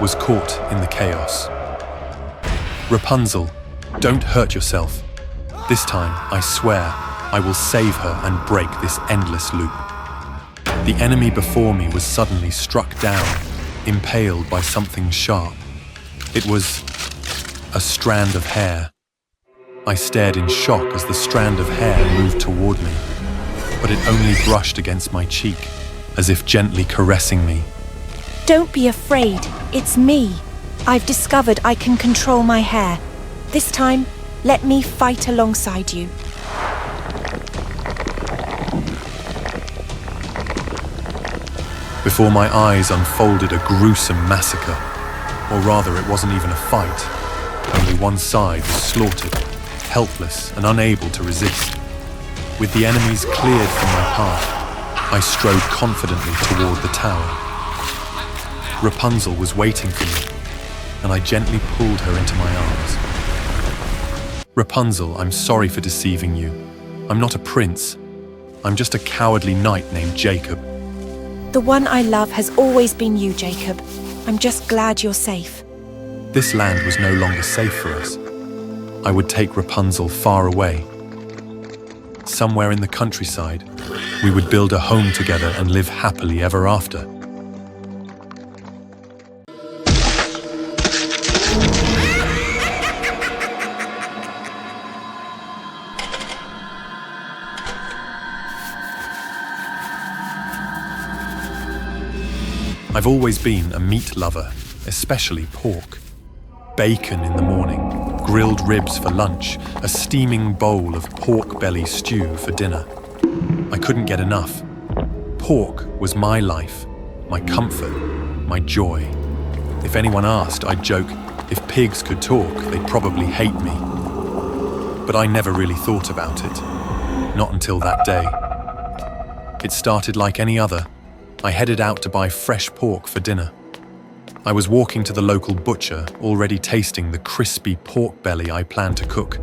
was caught in the chaos. Rapunzel, don't hurt yourself. This time, I swear, I will save her and break this endless loop. The enemy before me was suddenly struck down, impaled by something sharp. It was a strand of hair. I stared in shock as the strand of hair moved toward me. but it only brushed against my cheek, as if gently caressing me. Don't be afraid, it's me. I've discovered I can control my hair. This time, let me fight alongside you. Before my eyes unfolded a gruesome massacre. Or rather, it wasn't even a fight. Only one side was slaughtered, helpless and unable to resist. With the enemies cleared from my path, I strode confidently toward the tower. Rapunzel was waiting for me, and I gently pulled her into my arms. Rapunzel, I'm sorry for deceiving you. I'm not a prince. I'm just a cowardly knight named Jacob. The one I love has always been you, Jacob. I'm just glad you're safe. This land was no longer safe for us. I would take Rapunzel far away. Somewhere in the countryside, we would build a home together and live happily ever after. I've always been a meat lover, especially pork. Bacon in the morning, grilled ribs for lunch, a steaming bowl of pork belly stew for dinner. I couldn't get enough. Pork was my life, my comfort, my joy. If anyone asked, I'd joke, if pigs could talk, they'd probably hate me. But I never really thought about it. Not until that day. It started like any other. I headed out to buy fresh pork for dinner. I was walking to the local butcher, already tasting the crispy pork belly I planned to cook.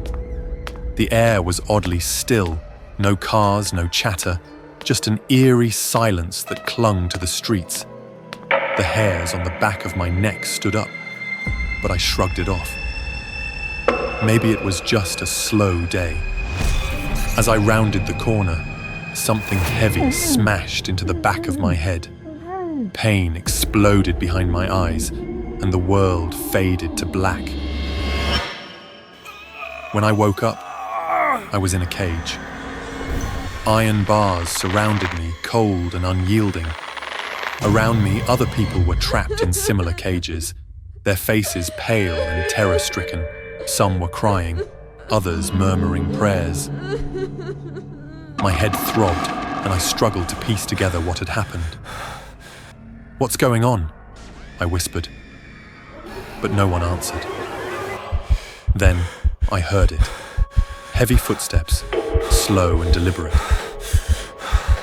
The air was oddly still, no cars, no chatter, just an eerie silence that clung to the streets. The hairs on the back of my neck stood up, but I shrugged it off. Maybe it was just a slow day. As I rounded the corner, something heavy smashed into the back of my head. Pain exploded behind my eyes, and the world faded to black. When I woke up, I was in a cage. Iron bars surrounded me, cold and unyielding. Around me, other people were trapped in similar cages, their faces pale and terror-stricken. Some were crying, others murmuring prayers. My head throbbed, and I struggled to piece together what had happened. "What's going on?" I whispered. But no one answered. Then I heard it. Heavy footsteps, slow and deliberate.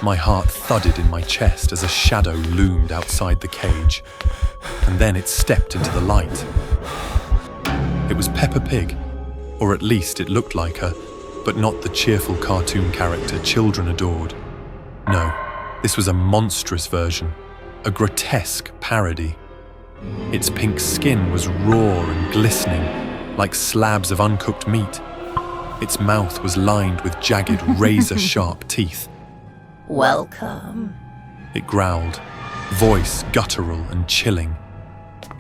My heart thudded in my chest as a shadow loomed outside the cage, and then it stepped into the light. It was Peppa Pig, or at least it looked like her, but not the cheerful cartoon character children adored. No, this was a monstrous version, a grotesque parody. Its pink skin was raw and glistening, like slabs of uncooked meat. Its mouth was lined with jagged, razor-sharp teeth. Welcome, it growled, voice guttural and chilling.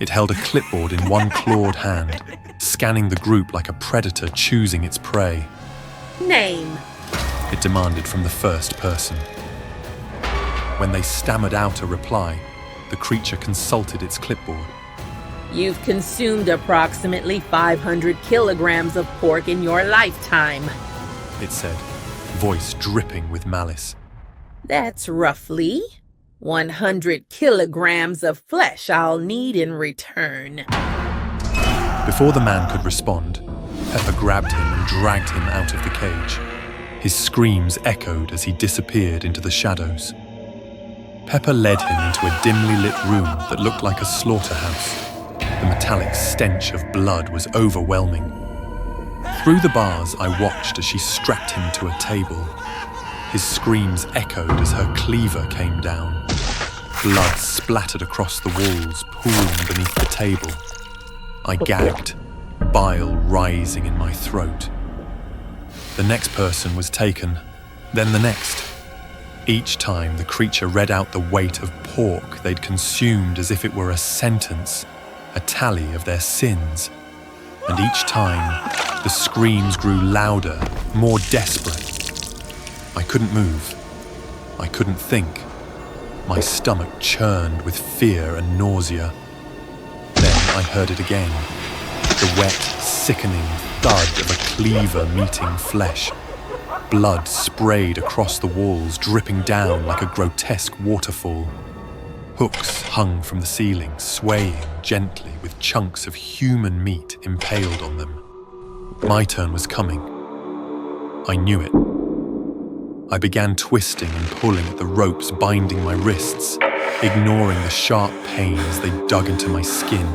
It held a clipboard in one clawed hand, scanning the group like a predator choosing its prey. Name, it demanded from the first person. When they stammered out a reply, the creature consulted its clipboard. You've consumed approximately 500 kilograms of pork in your lifetime, it said, voice dripping with malice. That's roughly 100 kilograms of flesh I'll need in return. Before the man could respond, Peppa grabbed him and dragged him out of the cage. His screams echoed as he disappeared into the shadows. Peppa led him into a dimly lit room that looked like a slaughterhouse. The metallic stench of blood was overwhelming. Through the bars, I watched as she strapped him to a table. His screams echoed as her cleaver came down. Blood splattered across the walls, pooling beneath the table. I gagged, bile rising in my throat. The next person was taken, then the next. Each time, the creature read out the weight of pork they'd consumed as if it were a sentence, a tally of their sins. And each time, the screams grew louder, more desperate. I couldn't move. I couldn't think. My stomach churned with fear and nausea. Then I heard it again. The wet, sickening thud of a cleaver meeting flesh. Blood sprayed across the walls, dripping down like a grotesque waterfall. Hooks hung from the ceiling, swaying gently with chunks of human meat impaled on them. My turn was coming. I knew it. I began twisting and pulling at the ropes binding my wrists, ignoring the sharp pain as they dug into my skin.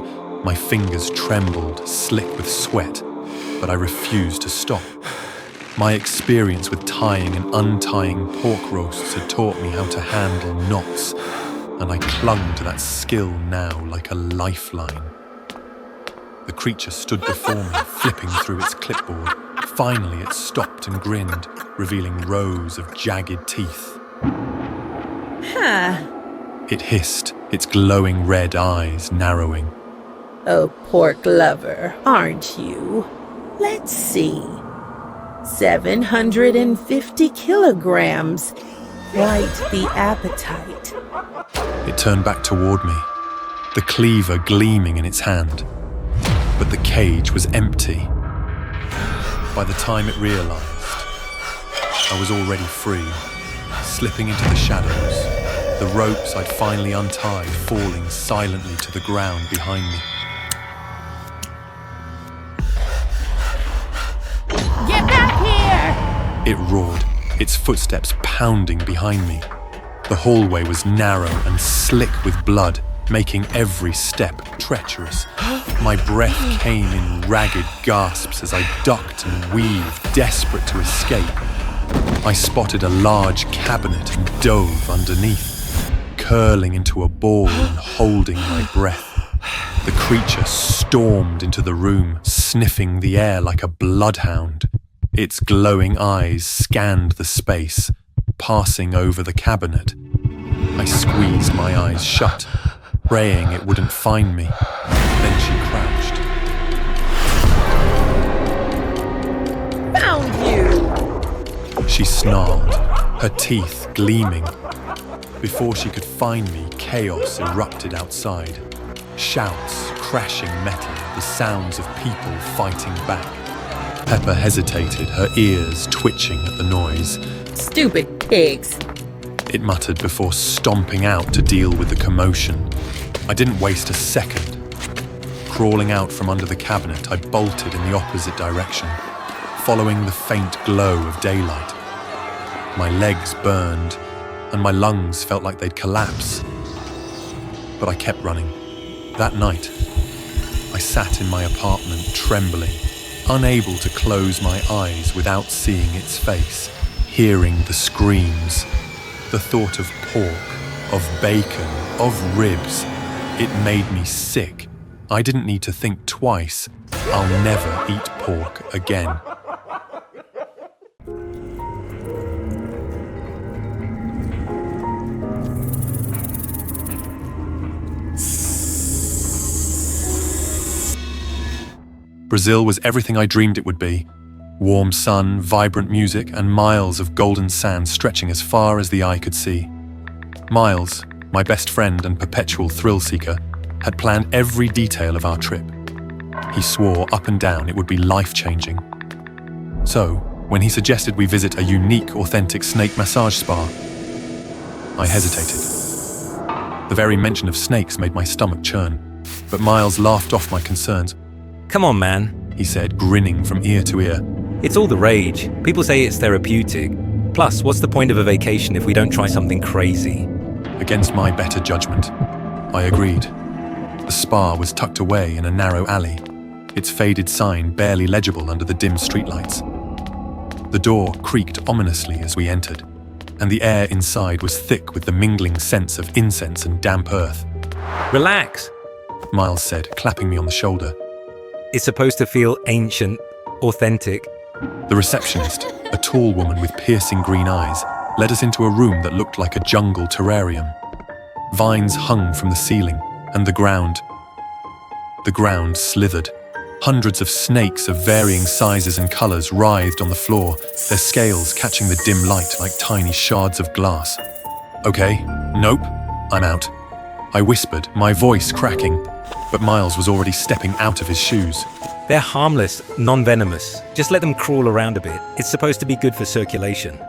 My fingers trembled, slick with sweat, but I refused to stop. My experience with tying and untying pork roasts had taught me how to handle knots, and I clung to that skill now like a lifeline. The creature stood before me, flipping through its clipboard. Finally, it stopped and grinned, revealing rows of jagged teeth. Huh. It hissed, its glowing red eyes narrowing. A pork lover, aren't you? Let's see. 750 kilograms. Quite the appetite. It turned back toward me, the cleaver gleaming in its hand. But the cage was empty. By the time it realized, I was already free, slipping into the shadows, the ropes I'd finally untied falling silently to the ground behind me. Get back here! It roared, its footsteps pounding behind me. The hallway was narrow and slick with blood, making every step treacherous. My breath came in ragged gasps as I ducked and weaved, desperate to escape. I spotted a large cabinet and dove underneath, curling into a ball and holding my breath. The creature stormed into the room, sniffing the air like a bloodhound. Its glowing eyes scanned the space, passing over the cabinet. I squeezed my eyes shut, praying it wouldn't find me. Then she crouched. Found you! She snarled, her teeth gleaming. Before she could find me, chaos erupted outside. Shouts, crashing metal, the sounds of people fighting back. Pepper hesitated, her ears twitching at the noise. Stupid pigs. It muttered before stomping out to deal with the commotion. I didn't waste a second. Crawling out from under the cabinet, I bolted in the opposite direction, following the faint glow of daylight. My legs burned, and my lungs felt like they'd collapse. But I kept running. That night, I sat in my apartment trembling, unable to close my eyes without seeing its face, hearing the screams. The thought of pork, of bacon, of ribs, it made me sick. I didn't need to think twice. I'll never eat pork again. Brazil was everything I dreamed it would be. Warm sun, vibrant music, and miles of golden sand stretching as far as the eye could see. Miles, my best friend and perpetual thrill-seeker, had planned every detail of our trip. He swore up and down it would be life-changing. So, when he suggested we visit a unique, authentic snake massage spa, I hesitated. The very mention of snakes made my stomach churn, but Miles laughed off my concerns. Come on, man, he said, grinning from ear to ear. It's all the rage. People say it's therapeutic. Plus, what's the point of a vacation if we don't try something crazy? Against my better judgment, I agreed. The spa was tucked away in a narrow alley, its faded sign barely legible under the dim streetlights. The door creaked ominously as we entered, and the air inside was thick with the mingling scents of incense and damp earth. Relax, Miles said, clapping me on the shoulder. It's supposed to feel ancient, authentic. The receptionist, a tall woman with piercing green eyes, led us into a room that looked like a jungle terrarium. Vines hung from the ceiling, and the ground slithered. Hundreds of snakes of varying sizes and colors writhed on the floor, their scales catching the dim light like tiny shards of glass. Okay, nope, I'm out. I whispered, my voice cracking, but Miles was already stepping out of his shoes. They're harmless, non-venomous. Just let them crawl around a bit. It's supposed to be good for circulation.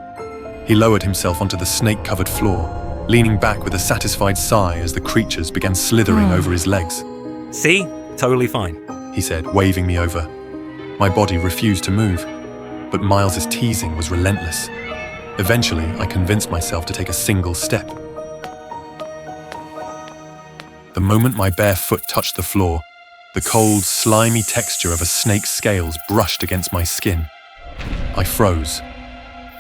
He lowered himself onto the snake-covered floor, leaning back with a satisfied sigh as the creatures began slithering over his legs. See? Totally fine, he said, waving me over. My body refused to move, but Miles's teasing was relentless. Eventually, I convinced myself to take a single step. The moment my bare foot touched the floor, the cold, slimy texture of a snake's scales brushed against my skin. I froze.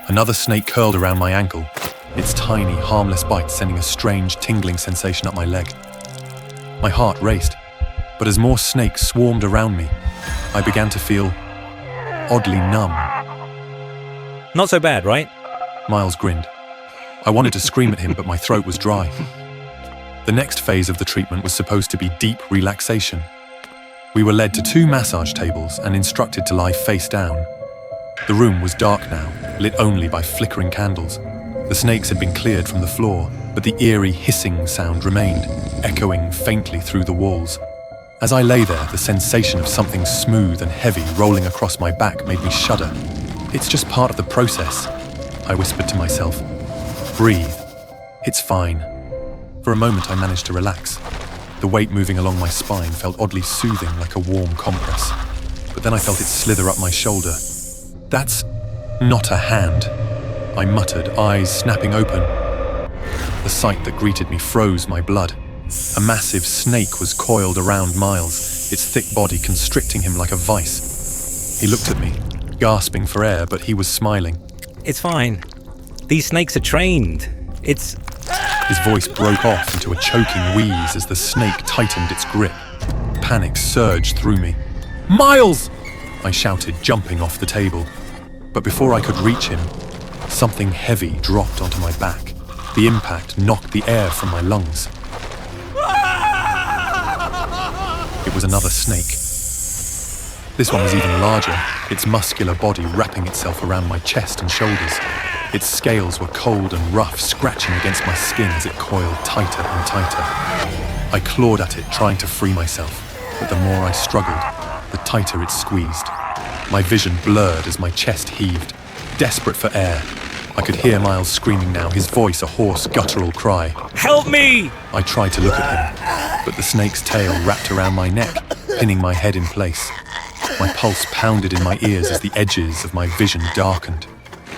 Another snake curled around my ankle, its tiny, harmless bite sending a strange, tingling sensation up my leg. My heart raced, but as more snakes swarmed around me, I began to feel oddly numb. Not so bad, right? Miles grinned. I wanted to scream at him, but my throat was dry. The next phase of the treatment was supposed to be deep relaxation. We were led to 2 massage tables and instructed to lie face down. The room was dark now, lit only by flickering candles. The snakes had been cleared from the floor, but the eerie hissing sound remained, echoing faintly through the walls. As I lay there, the sensation of something smooth and heavy rolling across my back made me shudder. It's just part of the process, I whispered to myself. Breathe. It's fine. For a moment I managed to relax. The weight moving along my spine felt oddly soothing, like a warm compress. But then I felt it slither up my shoulder. That's not a hand, I muttered, eyes snapping open. The sight that greeted me froze my blood. A massive snake was coiled around Miles, its thick body constricting him like a vice. He looked at me, gasping for air, but he was smiling. It's fine. These snakes are trained. It's... His voice broke off into a choking wheeze as the snake tightened its grip. Panic surged through me. Miles! I shouted, jumping off the table. But before I could reach him, something heavy dropped onto my back. The impact knocked the air from my lungs. It was another snake. This one was even larger, its muscular body wrapping itself around my chest and shoulders. Its scales were cold and rough, scratching against my skin as it coiled tighter and tighter. I clawed at it, trying to free myself, but the more I struggled, the tighter it squeezed. My vision blurred as my chest heaved. Desperate for air, I could hear Miles screaming now, his voice a hoarse, guttural cry. Help me! I tried to look at him, but the snake's tail wrapped around my neck, pinning my head in place. My pulse pounded in my ears as the edges of my vision darkened.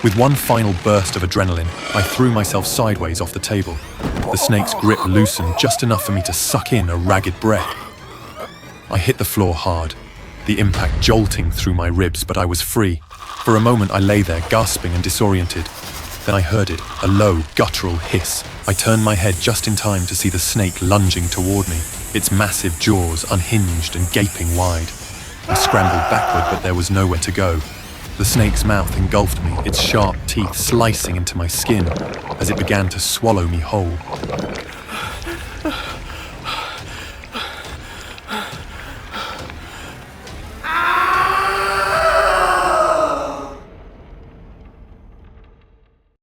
With one final burst of adrenaline, I threw myself sideways off the table. The snake's grip loosened just enough for me to suck in a ragged breath. I hit the floor hard, the impact jolting through my ribs, but I was free. For a moment I lay there, gasping and disoriented. Then I heard it, a low, guttural hiss. I turned my head just in time to see the snake lunging toward me, its massive jaws unhinged and gaping wide. I scrambled backward, but there was nowhere to go. The snake's mouth engulfed me, its sharp teeth slicing into my skin as it began to swallow me whole.